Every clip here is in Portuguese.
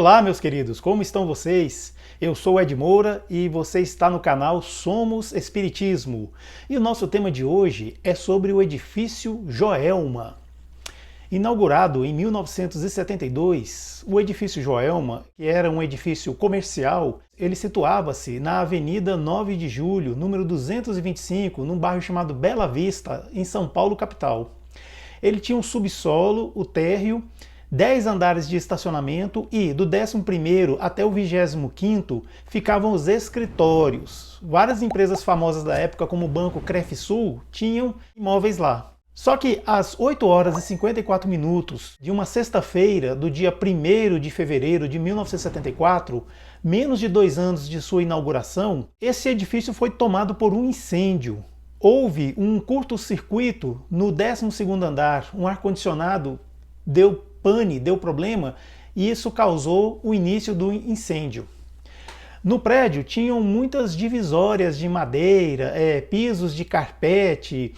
Olá, meus queridos, como estão vocês? Eu sou Ed Moura e você está no canal Somos Espiritismo. E o nosso tema de hoje é sobre o edifício Joelma. Inaugurado em 1972, o edifício Joelma, que era um edifício comercial, ele situava-se na Avenida 9 de Julho, número 225, num bairro chamado Bela Vista, em São Paulo, capital. Ele tinha um subsolo, o térreo, 10 andares de estacionamento e do 11º até o 25º ficavam os escritórios. Várias empresas famosas da época, como o Banco Crefisul, tinham imóveis lá. Só que às 8 horas e 54 minutos de uma sexta-feira do dia 1º de fevereiro de 1974, menos de 2 anos de sua inauguração, esse edifício foi tomado por um incêndio. Houve um curto-circuito no 12º andar, um ar-condicionado deu pane, deu problema, e isso causou o início do incêndio. No prédio tinham muitas divisórias de madeira, pisos de carpete,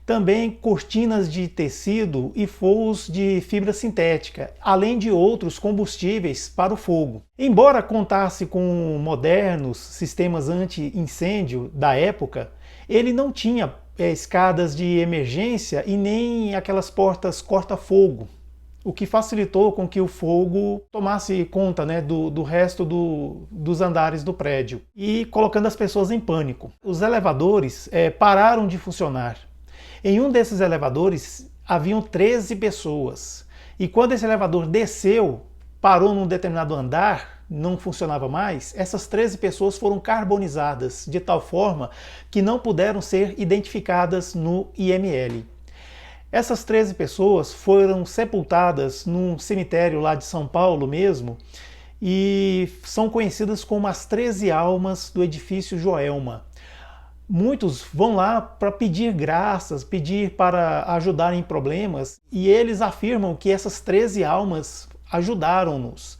também cortinas de tecido e forros de fibra sintética, além de outros combustíveis para o fogo. Embora contasse com modernos sistemas anti-incêndio da época, ele não tinha escadas de emergência e nem aquelas portas corta-fogo, o que facilitou com que o fogo tomasse conta, do resto dos andares do prédio e colocando as pessoas em pânico. Os elevadores pararam de funcionar. Em um desses elevadores haviam 13 pessoas e quando esse elevador desceu, parou num determinado andar, não funcionava mais, essas 13 pessoas foram carbonizadas de tal forma que não puderam ser identificadas no IML. Essas 13 pessoas foram sepultadas num cemitério lá de São Paulo mesmo e são conhecidas como as 13 almas do edifício Joelma. Muitos vão lá para pedir graças, pedir para ajudarem em problemas e eles afirmam que essas 13 almas ajudaram-nos.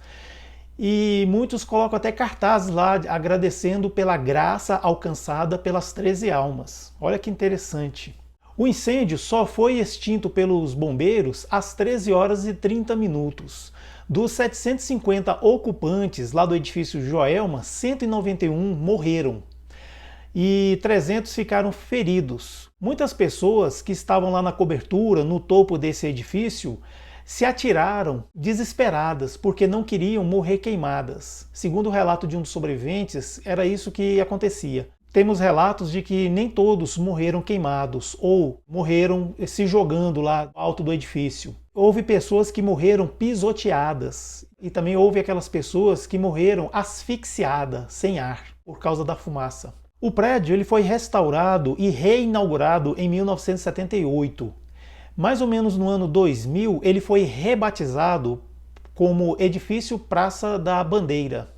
E muitos colocam até cartazes lá agradecendo pela graça alcançada pelas 13 almas. Olha que interessante. O incêndio só foi extinto pelos bombeiros às 13 horas e 30 minutos. Dos 750 ocupantes lá do edifício Joelma, 191 morreram e 300 ficaram feridos. Muitas pessoas que estavam lá na cobertura, no topo desse edifício, se atiraram desesperadas porque não queriam morrer queimadas. Segundo o relato de um dos sobreviventes, era isso que acontecia. Temos relatos de que nem todos morreram queimados ou morreram se jogando lá alto do edifício. Houve pessoas que morreram pisoteadas e também houve aquelas pessoas que morreram asfixiadas, sem ar, por causa da fumaça. O prédio ele foi restaurado e reinaugurado em 1978. Mais ou menos no ano 2000, ele foi rebatizado como Edifício Praça da Bandeira.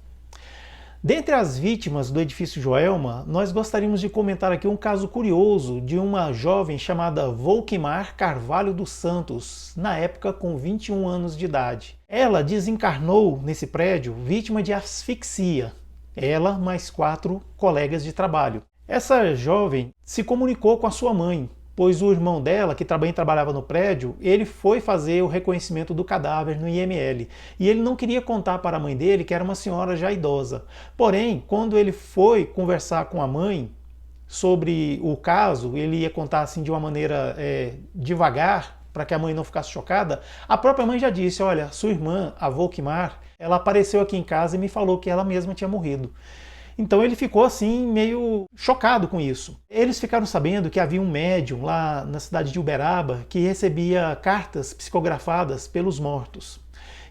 Dentre as vítimas do edifício Joelma, nós gostaríamos de comentar aqui um caso curioso de uma jovem chamada Volquimar Carvalho dos Santos, na época com 21 anos de idade. Ela desencarnou nesse prédio vítima de asfixia, ela mais 4 colegas de trabalho. Essa jovem se comunicou com a sua mãe, pois o irmão dela, que também trabalhava no prédio, ele foi fazer o reconhecimento do cadáver no IML. E ele não queria contar para a mãe dele, que era uma senhora já idosa. Porém, quando ele foi conversar com a mãe sobre o caso, ele ia contar assim de uma maneira devagar, para que a mãe não ficasse chocada, a própria mãe já disse, olha, sua irmã, a Volquimar, ela apareceu aqui em casa e me falou que ela mesma tinha morrido. Então ele ficou assim meio chocado com isso. Eles ficaram sabendo que havia um médium lá na cidade de Uberaba que recebia cartas psicografadas pelos mortos.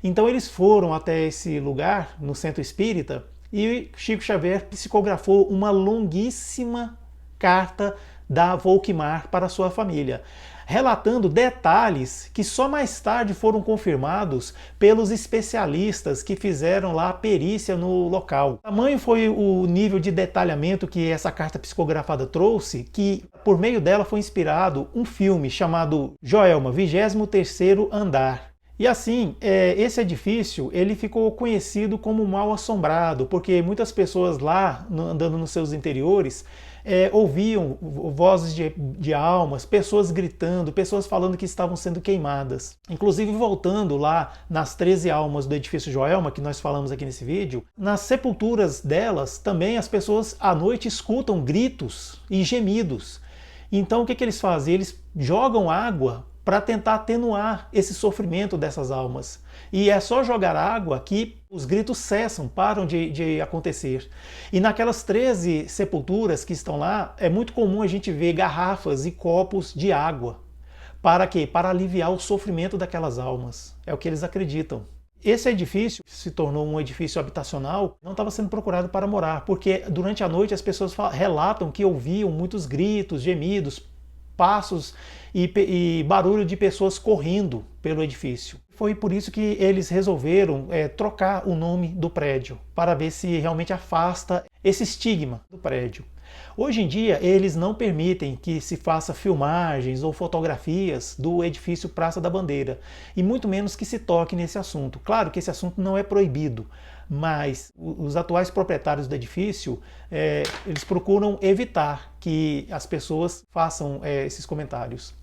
Então eles foram até esse lugar, no centro espírita, e Chico Xavier psicografou uma longuíssima carta da Volquimar para a sua família, relatando detalhes que só mais tarde foram confirmados pelos especialistas que fizeram lá a perícia no local. Tamanho foi o nível de detalhamento que essa carta psicografada trouxe, que por meio dela foi inspirado um filme chamado Joelma, 23º Andar. E assim, esse edifício ele ficou conhecido como mal assombrado, porque muitas pessoas lá, andando nos seus interiores, ouviam vozes de almas, pessoas gritando, pessoas falando que estavam sendo queimadas. Inclusive, voltando lá nas 13 almas do edifício Joelma, que nós falamos aqui nesse vídeo, nas sepulturas delas também as pessoas à noite escutam gritos e gemidos. Então o que eles fazem? Eles jogam água para tentar atenuar esse sofrimento dessas almas. E é só jogar água que os gritos cessam, param de acontecer. E naquelas 13 sepulturas que estão lá, é muito comum a gente ver garrafas e copos de água. Para quê? Para aliviar o sofrimento daquelas almas. É o que eles acreditam. Esse edifício se tornou um edifício habitacional, não estava sendo procurado para morar, porque durante a noite as pessoas relatam que ouviam muitos gritos, gemidos, passos e barulho de pessoas correndo pelo edifício. Foi por isso que eles resolveram trocar o nome do prédio, para ver se realmente afasta esse estigma do prédio. Hoje em dia, eles não permitem que se faça filmagens ou fotografias do edifício Praça da Bandeira, e muito menos que se toque nesse assunto. Claro que esse assunto não é proibido, mas os atuais proprietários do edifício, eles procuram evitar que as pessoas façam esses comentários.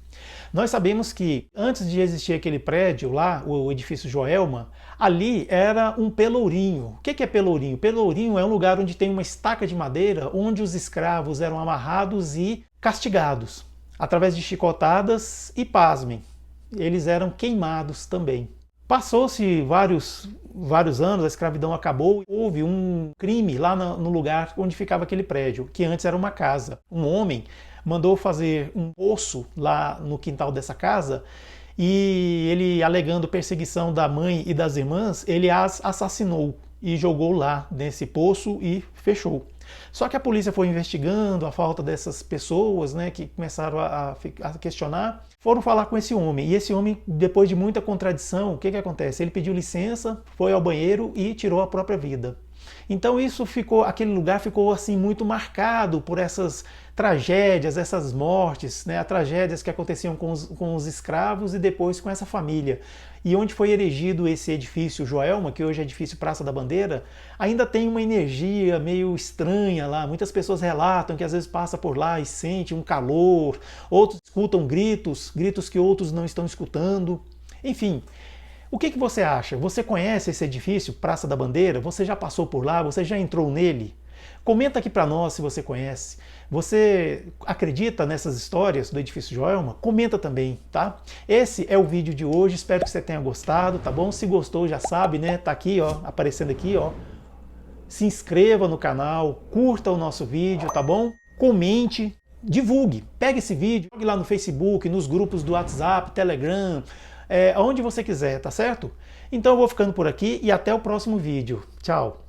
Nós sabemos que antes de existir aquele prédio lá, o edifício Joelma, ali era um pelourinho. O que é pelourinho? Pelourinho é um lugar onde tem uma estaca de madeira onde os escravos eram amarrados e castigados através de chicotadas e, pasmem, eles eram queimados também. Passou-se vários anos, a escravidão acabou, houve um crime lá no lugar onde ficava aquele prédio, que antes era uma casa. Um homem mandou fazer um poço lá no quintal dessa casa e ele, alegando perseguição da mãe e das irmãs, ele as assassinou e jogou lá nesse poço e fechou. Só que a polícia foi investigando a falta dessas pessoas, né, que começaram a questionar, foram falar com esse homem. E esse homem, depois de muita contradição, o que acontece? Ele pediu licença, foi ao banheiro e tirou a própria vida. Então aquele lugar ficou assim muito marcado por essas tragédias, essas mortes, né, tragédias que aconteciam com os escravos e depois com essa família. E onde foi erigido esse edifício Joelma, que hoje é edifício Praça da Bandeira, ainda tem uma energia meio estranha lá. Muitas pessoas relatam que às vezes passa por lá e sente um calor, outros escutam gritos que outros não estão escutando. Enfim, o que você acha? Você conhece esse edifício, Praça da Bandeira? Você já passou por lá? Você já entrou nele? Comenta aqui para nós se você conhece. Você acredita nessas histórias do edifício Joelma? Comenta também, tá? Esse é o vídeo de hoje, espero que você tenha gostado, tá bom? Se gostou, já sabe, né? Tá aqui, ó, aparecendo aqui, ó. Se inscreva no canal, curta o nosso vídeo, tá bom? Comente, divulgue. Pega esse vídeo, jogue lá no Facebook, nos grupos do WhatsApp, Telegram, aonde você quiser, tá certo? Então eu vou ficando por aqui e até o próximo vídeo. Tchau!